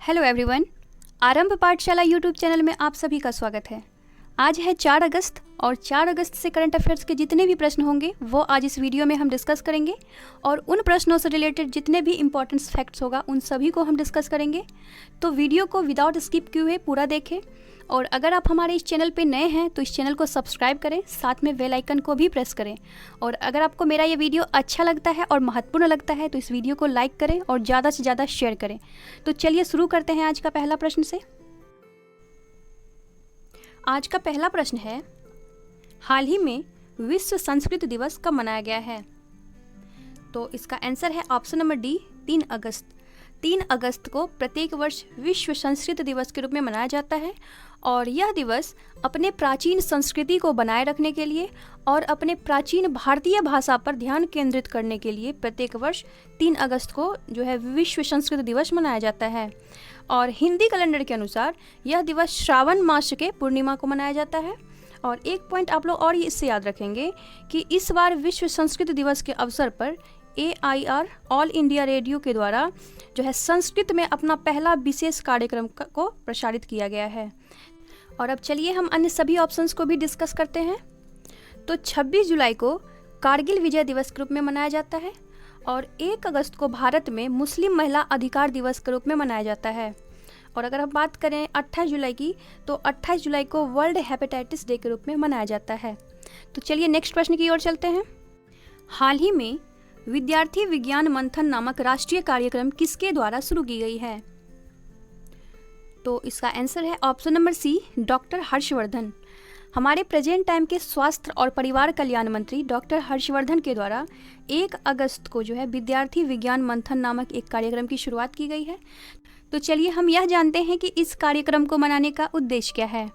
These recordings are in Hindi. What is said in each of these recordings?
हेलो एवरीवन, आरंभ पाठशाला यूट्यूब चैनल में आप सभी का स्वागत है। आज है 4 अगस्त और 4 अगस्त से करंट अफेयर्स के जितने भी प्रश्न होंगे वो आज इस वीडियो में हम डिस्कस करेंगे और उन प्रश्नों से रिलेटेड जितने भी इंपॉर्टेंट फैक्ट्स होगा उन सभी को हम डिस्कस करेंगे। तो वीडियो को विदाउट स्किप किए हुए पूरा देखें और अगर आप हमारे इस चैनल पे नए हैं तो इस चैनल को सब्सक्राइब करें, साथ में बेल आइकन को भी प्रेस करें। और अगर आपको मेरा ये वीडियो अच्छा लगता है और महत्वपूर्ण लगता है तो इस वीडियो को लाइक करें और ज़्यादा से ज़्यादा शेयर करें। तो चलिए शुरू करते हैं आज का पहला प्रश्न से। आज का पहला प्रश्न है, हाल ही में विश्व संस्कृत दिवस कब मनाया गया है? तो इसका आंसर है ऑप्शन नंबर डी, 3 अगस्त। 3 अगस्त को प्रत्येक वर्ष विश्व संस्कृत दिवस के रूप में मनाया जाता है और यह दिवस अपने प्राचीन संस्कृति को बनाए रखने के लिए और अपने प्राचीन भारतीय भाषा पर ध्यान केंद्रित करने के लिए प्रत्येक वर्ष 3 अगस्त को जो है विश्व संस्कृत दिवस मनाया जाता है। और हिंदी कैलेंडर के अनुसार यह दिवस श्रावण मास के पूर्णिमा को मनाया जाता है। और एक पॉइंट आप लोग और इससे याद रखेंगे कि इस बार विश्व संस्कृत दिवस के अवसर पर AIR ऑल इंडिया रेडियो के द्वारा जो है संस्कृत में अपना पहला विशेष कार्यक्रम को प्रसारित किया गया है। और अब चलिए हम अन्य सभी ऑप्शंस को भी डिस्कस करते हैं। तो 26 जुलाई को कारगिल विजय दिवस के रूप में मनाया जाता है और 1 अगस्त को भारत में मुस्लिम महिला अधिकार दिवस के रूप में मनाया जाता है। और अगर हम बात करें 28 जुलाई की तो 28 जुलाई को वर्ल्ड हेपेटाइटिस डे के रूप में मनाया जाता है। तो चलिए नेक्स्ट प्रश्न की ओर चलते हैं। हाल ही में विद्यार्थी विज्ञान मंथन नामक राष्ट्रीय कार्यक्रम किसके द्वारा शुरू की गई है? तो इसका आंसर है option number C, doctor Harshvardhan. हमारे प्रेजेंट टाइम के स्वास्थ्य और परिवार कल्याण मंत्री डॉक्टर हर्षवर्धन के द्वारा 1 अगस्त को जो है विद्यार्थी विज्ञान मंथन नामक एक कार्यक्रम की शुरुआत की गई है। तो चलिए हम यह जानते हैं कि इस कार्यक्रम को मनाने का उद्देश्य क्या है।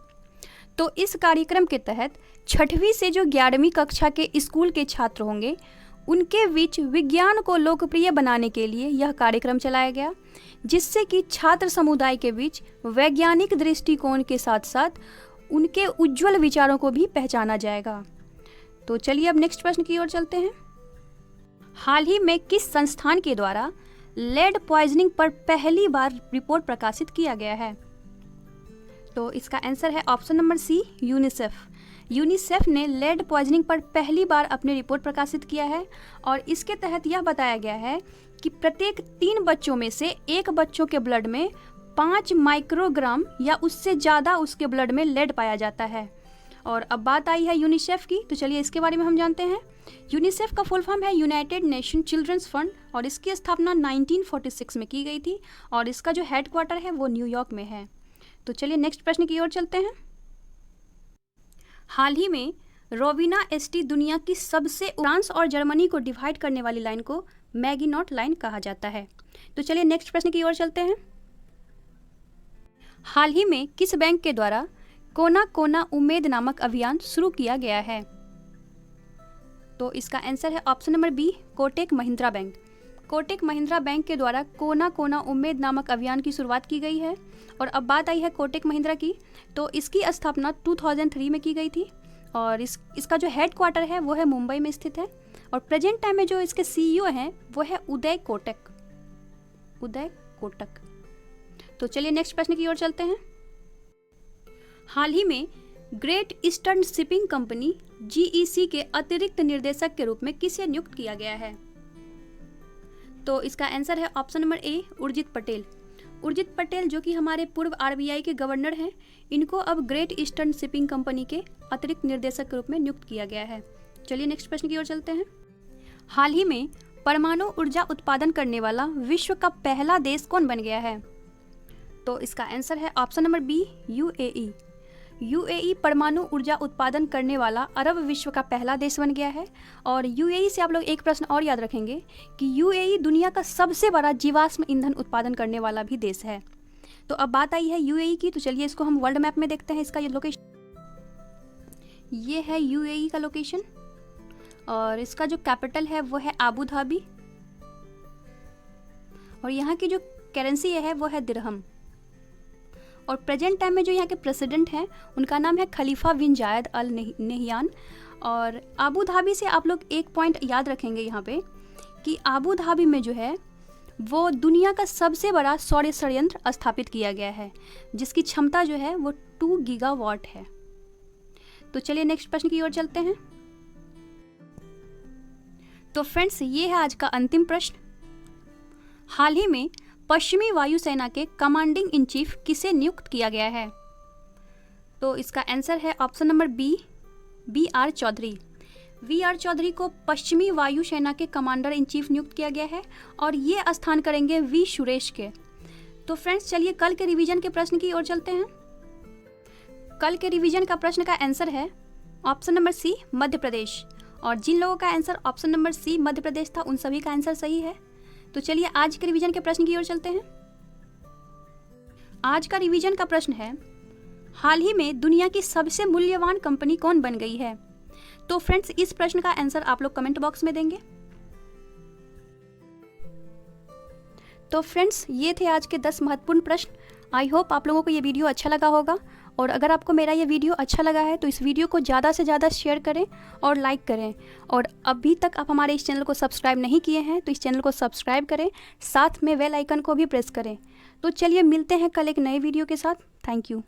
तो इस कार्यक्रम के तहत 6वीं से जो 11वीं कक्षा के स्कूल के छात्र होंगे उनके बीच विज्ञान को लोकप्रिय बनाने के लिए यह कार्यक्रम चलाया गया, जिससे कि छात्र समुदाय के बीच वैज्ञानिक दृष्टिकोण के साथ साथ उनके उज्जवल विचारों को भी पहचाना जाएगा। तो चलिए अब नेक्स्ट प्रश्न की ओर चलते हैं। हाल ही में किस संस्थान के द्वारा लेड पॉइजनिंग पर पहली बार रिपोर्ट प्रकाशित किया गया है? तो इसका आंसर है option number C, UNICEF. UNICEF ने लेड पॉइजनिंग पर पहली बार अपनी रिपोर्ट प्रकाशित किया है और इसके तहत यह बताया गया है कि प्रत्येक 3 बच्चों में से 1 बच्चों के ब्लड में 5 माइक्रोग्राम या उससे ज़्यादा उसके ब्लड में लेड पाया जाता है। और अब बात आई है यूनिसेफ की, तो चलिए इसके बारे में हम जानते हैं। यूनिसेफ का फुल फॉर्म है यूनाइटेड नेशन चिल्ड्रंस फंड और इसकी स्थापना 1946 में की गई थी और इसका जो हेडक्वार्टर है वो न्यूयॉर्क में है। तो चलिए नेक्स्ट प्रश्न की ओर चलते हैं। हाल ही में रोवीना ST दुनिया की सबसे फ्रांस और जर्मनी को डिवाइड करने वाली लाइन को मैगिनॉट लाइन कहा जाता है। तो चलिए नेक्स्ट प्रश्न की ओर चलते हैं। हाल ही में किस बैंक के द्वारा कोना कोना उम्मीद नामक अभियान शुरू किया गया है? तो इसका आंसर है option number B, Kotak Mahindra bank. Kotak Mahindra bank के द्वारा कोना कोना उम्मीद नामक अभियान की शुरुआत की गई है। और अब बात आई है कोटक महिंद्रा की, तो इसकी स्थापना 2003 में की गई थी और इसका जो हेडक्वार्टर है वो है मुंबई में स्थित है। और प्रेजेंट टाइम में जो इसके CEO हैं वो है उदय कोटक। तो चलिए नेक्स्ट प्रश्न की ओर चलते हैं। हाल ही में great eastern shipping company GEC के अतिरिक्त निर्देशक के रूप में किसे नियुक्त किया गया है? तो इसका आंसर है option number A, Urjit Patel. Urjit Patel जो कि हमारे पूर्व RBI के गवर्नर हैं, इनको अब ग्रेट ईस्टर्न शिपिंग कंपनी के अतिरिक्त निर्देशक के रूप में नियुक्त किया गया है। चलिए नेक्स्ट प्रश्न की ओर चलते हैं। हाल ही में परमाणु ऊर्जा उत्पादन करने वाला विश्व का पहला देश कौन बन गया है? तो इसका आंसर है option number B, UAE। UAE परमाणु ऊर्जा उत्पादन करने वाला अरब विश्व का पहला देश बन गया है। और UAE से आप लोग एक प्रश्न और याद रखेंगे कि UAE दुनिया का सबसे बड़ा जीवाश्म ईंधन उत्पादन करने वाला भी देश है। तो अब बात आई है UAE की, तो चलिए इसको हम वर्ल्ड मैप में देखते हैं। इसका ये लोकेशन, ये है UAE का लोकेशन और इसका जो कैपिटल है वो है आबू धाबी और यहाँ की जो करेंसी है वो है दिरहम। और प्रेजेंट टाइम में जो यहाँ के प्रेसिडेंट हैं उनका नाम है खलीफा बिन जायद अल नहियान। और आबू धाबी से आप लोग एक पॉइंट याद रखेंगे यहाँ पे कि आबू धाबी में जो है वो दुनिया का सबसे बड़ा सौर संयंत्र स्थापित किया गया है, जिसकी क्षमता जो है वो 2 गीगावाट है। तो चलिए नेक्स्ट प्रश्न की ओर चलते हैं। तो फ्रेंड्स, ये है आज का अंतिम प्रश्न। हाल ही में पश्चिमी वायुसेना के कमांडिंग इन चीफ किसे नियुक्त किया गया है? तो इसका आंसर है option number B R Chaudhary. V R Chaudhary को पश्चिमी वायुसेना के कमांडर इन चीफ नियुक्त किया गया है और ये स्थान करेंगे वी सुरेश के। तो फ्रेंड्स, चलिए कल के रिवीजन के प्रश्न की ओर चलते हैं। कल के रिवीजन का प्रश्न का आंसर है ऑप्शन नंबर सी मध्य प्रदेश, और जिन लोगों का आंसर ऑप्शन नंबर सी मध्य प्रदेश था उन सभी का आंसर सही है। तो चलिए आज के रिवीजन के प्रश्न की ओर चलते हैं। आज का रिवीजन का प्रश्न है, हाल ही में दुनिया की सबसे मूल्यवान कंपनी कौन बन गई है? तो फ्रेंड्स, इस प्रश्न का आंसर आप लोग कमेंट बॉक्स में देंगे। तो फ्रेंड्स, ये थे आज के 10 महत्वपूर्ण प्रश्न। आई होप आप लोगों को ये वीडियो अच्छा लगा होगा, और अगर आपको मेरा ये वीडियो अच्छा लगा है तो इस वीडियो को ज़्यादा से ज़्यादा शेयर करें और लाइक करें। और अभी तक आप हमारे इस चैनल को सब्सक्राइब नहीं किए हैं तो इस चैनल को सब्सक्राइब करें, साथ में बेल आइकन को भी प्रेस करें। तो चलिए मिलते हैं कल एक नए वीडियो के साथ। Thank you.